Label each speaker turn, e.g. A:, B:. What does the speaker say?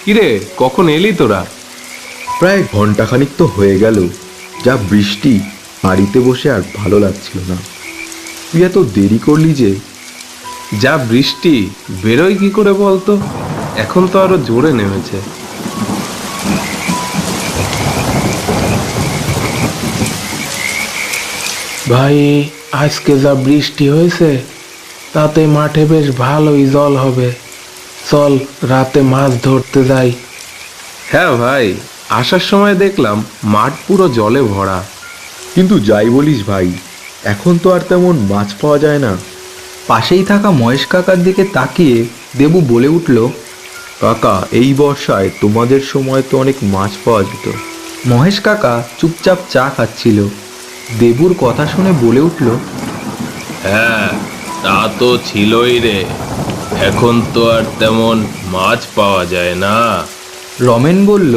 A: কিরে, কখন এলি তোরা?
B: প্রায় ঘন্টাখানিক তো হয়ে গেল। যা বৃষ্টি, বাড়িতে বসে আর ভালো লাগছিল না। তুই এত দেরি করলি যে?
A: যা বৃষ্টি, বেরোয় কি করে বলতো? এখন তো আরো জোরে নেমেছে।
C: ভাই, আজকে যা বৃষ্টি হয়েছে তাতে মাঠে বেশ ভালোই জল হবে। চল রাতে মাছ ধরতে যাই।
A: হ্যাঁ ভাই, আসার সময় দেখলাম মাঠ পুরো জলে ভরা।
B: কিন্তু যাই বলিস ভাই, এখন তো আর তেমন মাছ পাওয়া যায় না।
D: পাশেই থাকা মহেশ কাকার দিকে তাকিয়ে দেবু বলে উঠল,
B: কাকা, এই বর্ষায় তোমাদের সময় তো অনেক মাছ পাওয়া যেত।
D: মহেশ কাকা চুপচাপ চা খাচ্ছিল। দেবুর কথা শুনে বলে উঠল,
A: হ্যাঁ, তা তো ছিলই রে। এখন তো আর তেমন মাছ পাওয়া যায় না।
D: রমেন বলল,